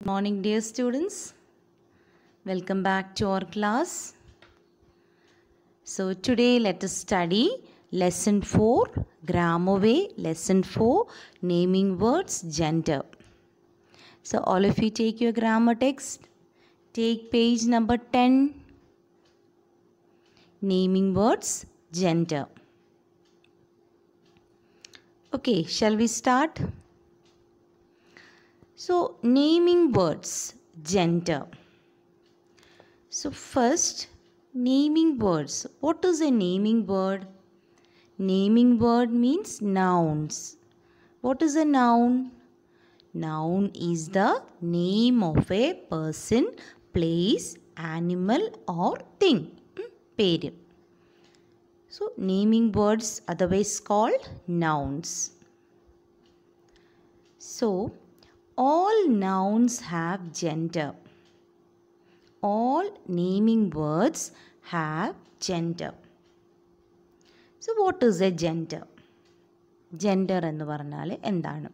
Morning, dear students. Welcome back to our class. So today let us study lesson 4 grammar way, lesson 4 naming words, gender. So all of you take your grammar text, take page number 10, naming words, gender. Okay, shall we start? So naming words, gender. So first, naming words. What is a naming word? Naming word means nouns. What is a noun? Noun is the name of a person, place, animal or thing. പേര്. So naming words otherwise called nouns. So all nouns have gender. All naming words have gender. So what is a gender? Gender എന്ന് പറഞ്ഞാൽ എന്താണ്?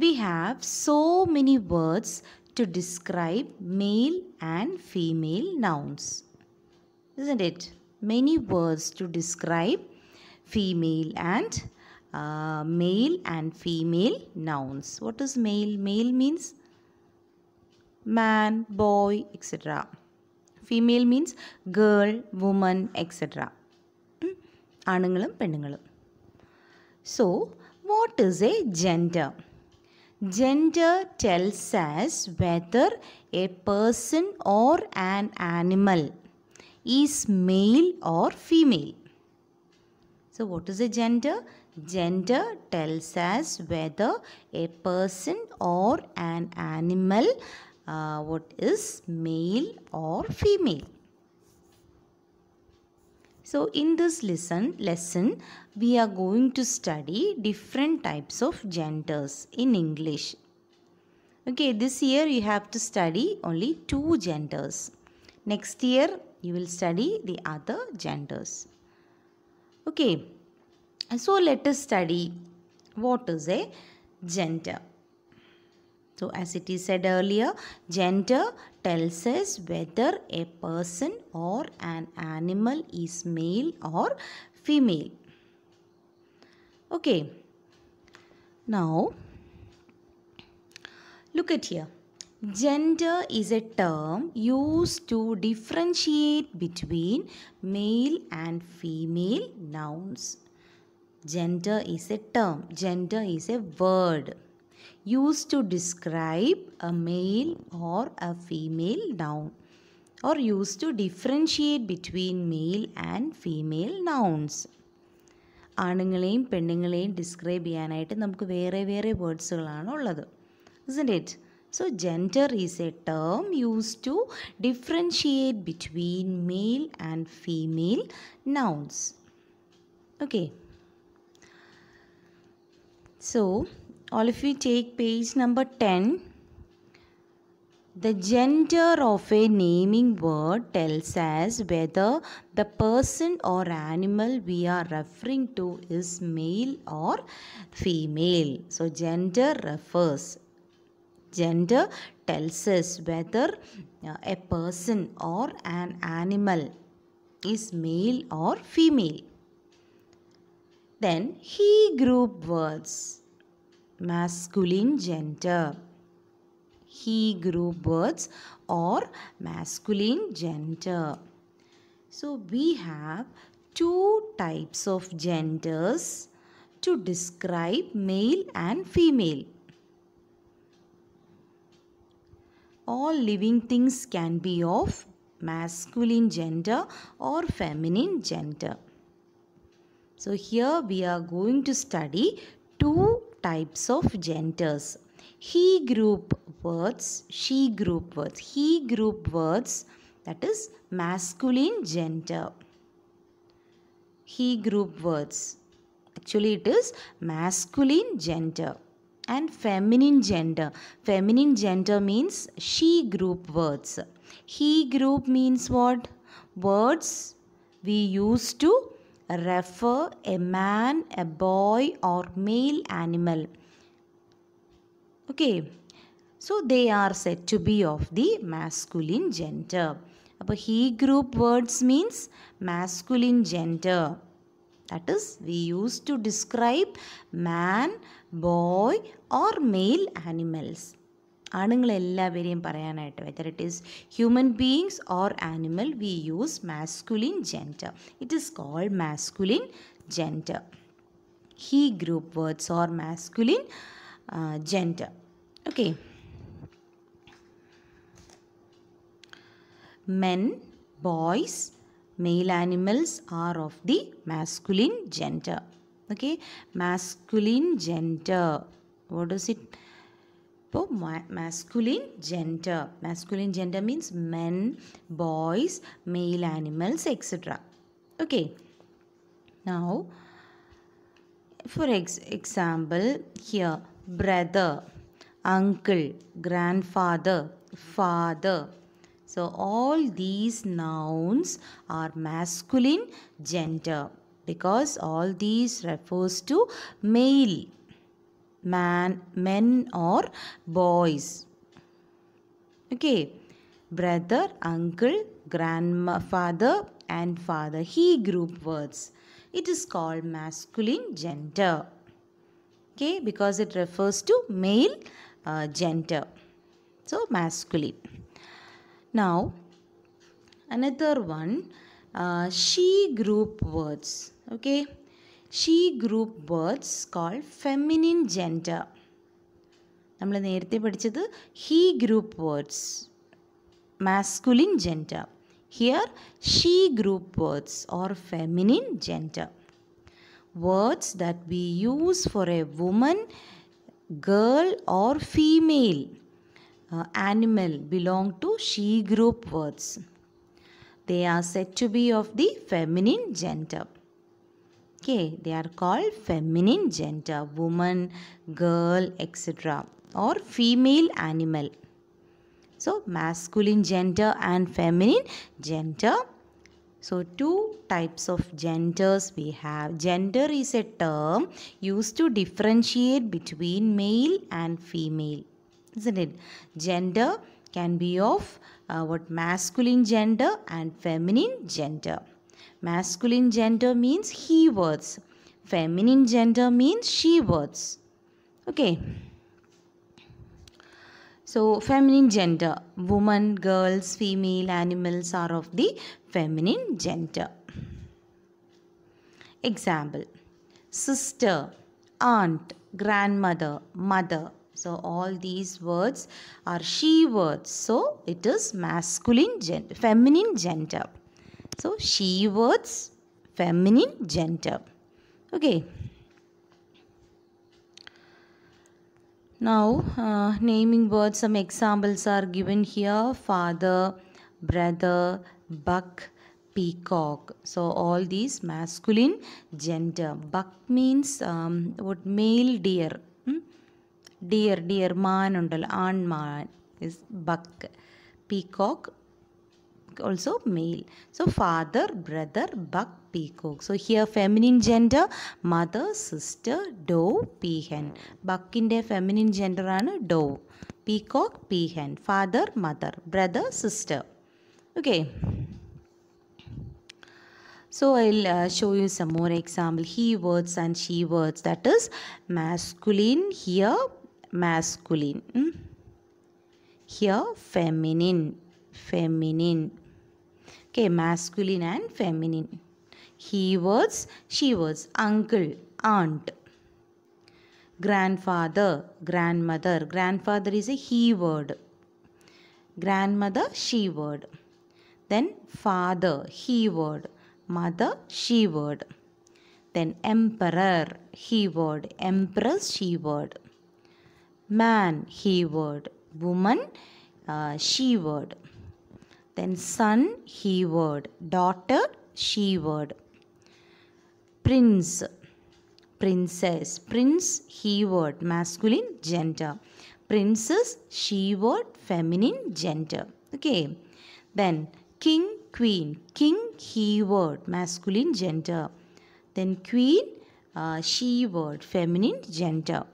We have so many words to describe male and female nouns. Isn't it? Many words to describe female and male and female nouns. What is male? Male means man, boy, etc. Female means girl, woman, etc. ആണുങ്ങളും പെണ്ണുങ്ങളും. So, what is a gender? Gender tells us whether a person or an animal is male or female. So, what is a gender? Gender tells us whether a person or an animal what is male or female. So in this lesson we are going to study different types of genders in English. Okay, this year you have to study only 2 genders. Next year you will study the other genders. Okay, so let us study what is a gender. So as it is said earlier, gender tells us whether a person or an animal is male or female. Okay. Now, look at here. Gender is a term used to differentiate between male and female nouns. Gender is a term. Gender is a word used to describe a male or a female noun or used to differentiate between male and female nouns. ആണുങ്ങളെയും പെണ്ണുങ്ങളെയും describe ചെയ്യാനായിട്ട് നമുക്ക് വേറെ വേറെ വേർഡ്സുകളാണ് ഉള്ളത്. Isn't it? So gender is a term used to differentiate between male and female nouns. Okay. So all of you take page number 10. The gender of a naming word tells us whether the person or animal we are referring to is male or female. So gender tells us whether a person or an animal is male or female. Then he group words. Masculine gender. He group words or masculine gender. So we have 2 types of genders to describe male and female. All living things can be of masculine gender or feminine gender. So here we are going to study 2 types of genders. He group words, she group words. He group words, that is masculine gender. He group words. Actually it is masculine gender and feminine gender. Feminine gender means she group words. He group means what? Words we use to refer a man, a boy or male animal. Okay, So they are said to be of the masculine gender. He group words means masculine gender. That is, we use to describe man, boy or male animals. ആണുങ്ങളെല്ലാവരെയും പറയാനായിട്ട്, whether it is human beings or animal, we use masculine gender. It is called masculine gender. He group words are masculine gender. Okay. Men, boys, male animals are of the masculine gender. Okay, masculine gender. What is it? Masculine gender. Masculine gender means men, boys, male animals, etc. Okay. Now, for example, here brother, uncle, grandfather, father. So all these nouns are masculine gender because all these refers to male, men or boys. Okay, brother, uncle, grandfather and father, he group words. It is called masculine gender. Okay, because it refers to male gender. So masculine. Now, another one, she group words. Okay, she group words called feminine gender. നമ്മൾ നേരത്തെ പഠിച്ചത് he group words, masculine gender. Here, she group words or feminine gender. Words that we use for a woman, girl or female animal belong to she group words. They are said to be of the feminine gender. Okay, they are called feminine gender, woman, girl, etc. or female animal. So masculine gender and feminine gender. So two types of genders we have. Gender is a term used to differentiate between male and female. Isn't it? Gender can be of masculine gender and feminine gender. Masculine gender means he words. Feminine gender means she words. Okay. So feminine gender, woman, girls, female, animals are of the feminine gender. Example, sister, aunt, grandmother, mother. So all these words are she words. So it is masculine gender, feminine gender. So she words, feminine gender. Okay. Now naming words, some examples are given here. Father, brother, buck, peacock. So all these masculine gender. Buck means what, male deer. Deer, man undalla, aan man is buck. Peacock also male. So father, brother, buck, peacock. So here feminine gender, mother, sister, dove, peahen. Buckinde feminine gender aanu dove. Peacock, peahen. Father, mother, brother, sister. Okay. So I'll show you some more example. He words and she words. That is masculine. Here masculine. Here feminine. Okay, masculine and feminine. He words, she words. Uncle, aunt. Grandfather, grandmother. Grandfather is a he word. Grandmother, she word. Then father, he word. Mother, she word. Then emperor, he word. Empress, she word. Man, he word. Woman, she word. Then son, he word. Daughter, she word. Prince, princess. Prince, he word, masculine gender. Princess, she word, feminine gender. Okay. Then king, queen. King, he word, masculine gender. Then queen, she word, feminine gender.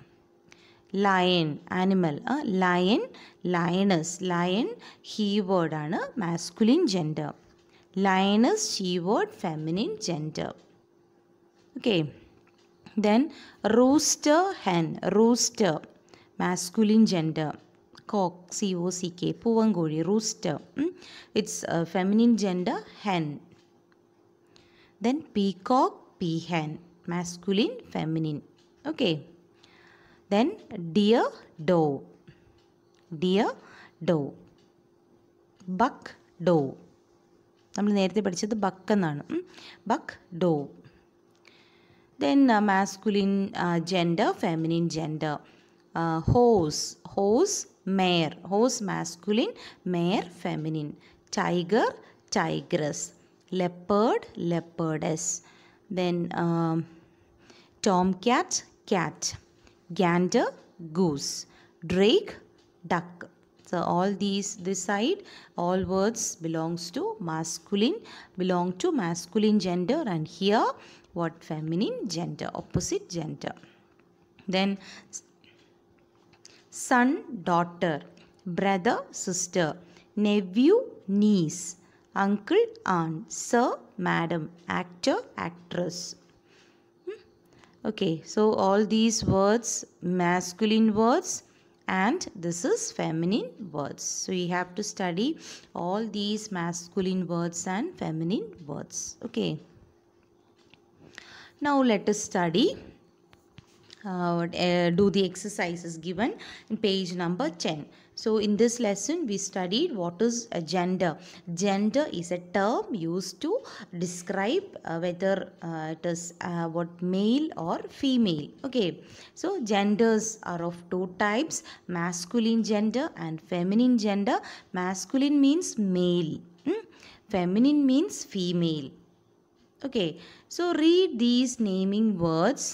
lion animal, lion, lioness. Lion he word ആണ് masculine gender. Lioness she word feminine gender. Okay. Then rooster, hen. Rooster masculine gender. Cock, cock, പൂവൻകോഴി, rooster. It's feminine gender, hen. Then peacock, peahen, masculine, feminine. Okay. Then deer, doe. Deer, doe. Buck, doe. നമ്മൾ നേരത്തെ പഠിച്ചത് buck എന്നാണ്. Buck, Dr. Then masculine gender, feminine gender. Horse, horse, mare. Horse masculine, mare feminine. Tiger, tigress. Leopard, leopardess. Then tomcat, cat. Gander, goose. Drake, duck. So all these, this side, all words belongs to masculine, belong to masculine gender, and here what, feminine gender, opposite gender. Then son, daughter. Brother, sister. Nephew, niece. Uncle, aunt. Sir, madam. Actor, actress. Okay, so all these words masculine words, and this is feminine words. So you have to study all these masculine words and feminine words. Okay. Now let us study, do the exercises given in page number 10. So in this lesson we studied what is a gender. Gender is a term used to describe whether it is what, male or female. Okay, so genders are of two types, masculine gender and feminine gender. Masculine means male, feminine means female. Okay, so read these naming words.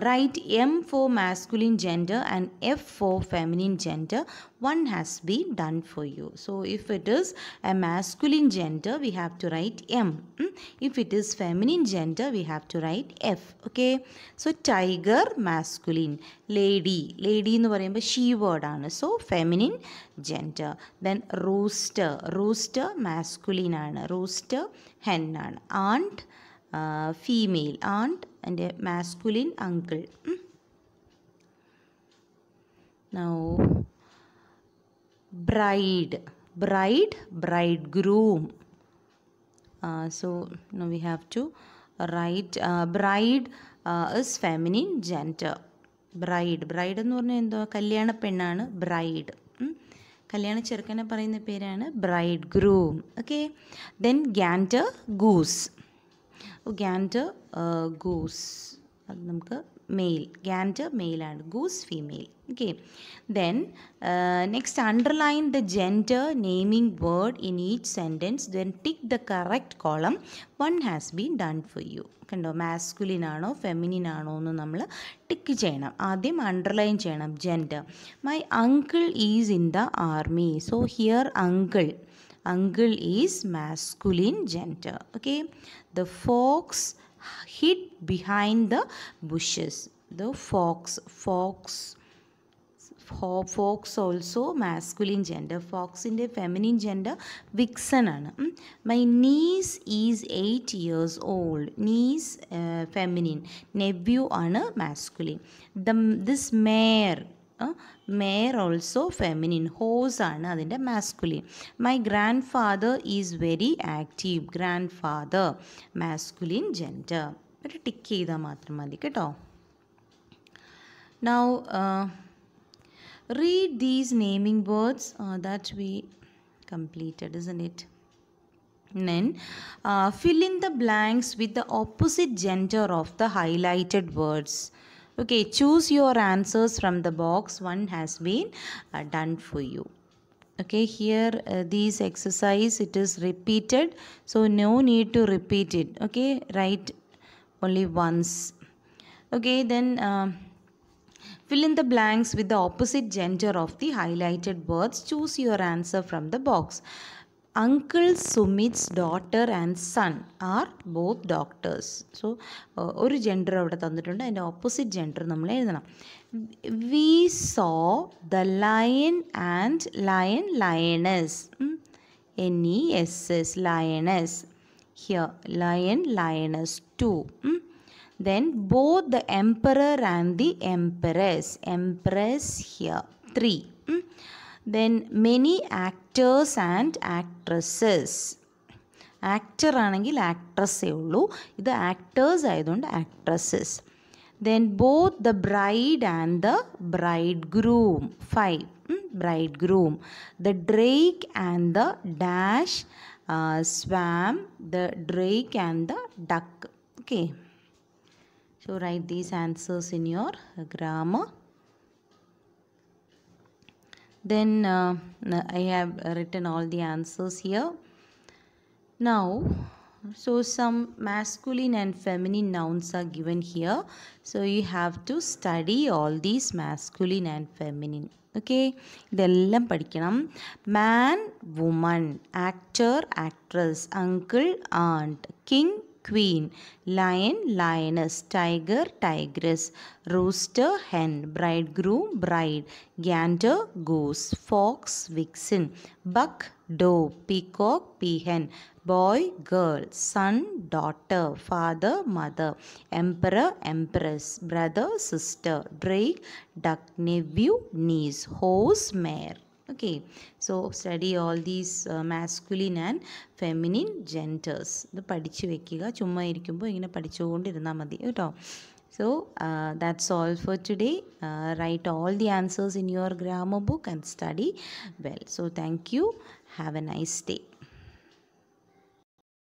Write M for masculine gender and F for feminine gender. One has been done for you. So if it is a masculine gender, we have to write M. If it is feminine gender, we have to write F. Okay. So tiger, masculine. Lady, lady എന്ന് പറയുമ്പോൾ she word ആണ്. So feminine gender. Then rooster, rooster masculine ആണ്. Rooster hen ആണ്. Aunt, female. Aunt and a masculine, uncle. Now bride, bride, bridegroom. So now we have to write bride is feminine gender. Bride, bride എന്ന് പറഞ്ഞാൽ എന്തോ, കല്യാണ പെണ്ണാണ് bride. കല്യാണ ചെറുക്കനെ പറയുന്ന പേരാണ് bridegroom. Okay. Then gander, goose. Gander, goose. അത് നമുക്ക് മെയിൽ. Gander മെയിൽ ആണ്, goose female. Okay. Then next underline the gender naming word in each sentence, then tick the correct column. One has been done for you. കണ്ടോ, masculine ആണോ feminine ആണോ എന്ന് നമ്മൾ tick ചെയ്യണം. ആദ്യം അണ്ടർലൈൻ ചെയ്യണം gender. My uncle is in the army. So here uncle, uncle is masculine gender. Okay. The fox hid behind the bushes. The fox, fox also masculine gender. Fox in the feminine gender vixen ആണ്. My niece is 8 years old. Niece feminine. Nephew ആണ് masculine. This mare, mare also feminine. Horse ആണ് അതിൻ്റെ masculine. My grandfather is very active. Grandfather masculine gender. ഒരു tick ചെയ്താൽ മാത്രം മതി കേട്ടോ. Now read these naming words that we completed, isn't it? And then fill in the blanks with the opposite gender of the highlighted words. Okay, choose your answers from the box. One has been done for you. Okay, here these exercise, it is repeated, so no need to repeat it. Okay, write only once. Okay, then fill in the blanks with the opposite gender of the highlighted words. Choose your answer from the box. Uncle Sumit's daughter and son are both doctors. So ഒരു gender അവിടെ തന്നിട്ടുണ്ട്, അതിൻ്റെ opposite gender നമ്മൾ എഴുതണം. We saw the lion and lioness. NESS, lioness. Here, lion, lioness, 2. Then both the emperor and the empress here, 3. Then many actors and actresses. Actor ആണെങ്കിൽ ആക്ട്രസ്സേ ഉള്ളൂ, ഇത് actors ആയതുകൊണ്ട് ആക്ട്രസ്സസ്. Then both the bride and the bridegroom, 5. Bridegroom. The drake and the dash swam, the drake and the duck. Okay, so write these answers in your grammar. Then I have written all the answers here. Now, so some masculine and feminine nouns are given here. So you have to study all these masculine and feminine. Okay, ഇതെല്ലാം പഠിക്കണം. Man, woman, actor, actress, uncle, aunt, king, queen, lion, lioness, tiger, tigress, rooster, hen, bridegroom, bride, gander, goose, fox, vixen, buck, dove, peacock, peahen, boy, girl, son, daughter, father, mother, emperor, empress, brother, sister, drake, duck, nephew, niece, horse, mare. Okay, so study all these masculine and feminine genders. ഇത് പഠിച്ചു വെക്കുക, ചുമ്മാ ഇരിക്കുമ്പോൾ ഇങ്ങനെ പഠിച്ചുകൊണ്ടിരുന്നാൽ മതി കേട്ടോ. So that's all for today. Write all the answers in your grammar book and study well. So thank you. Have a nice day.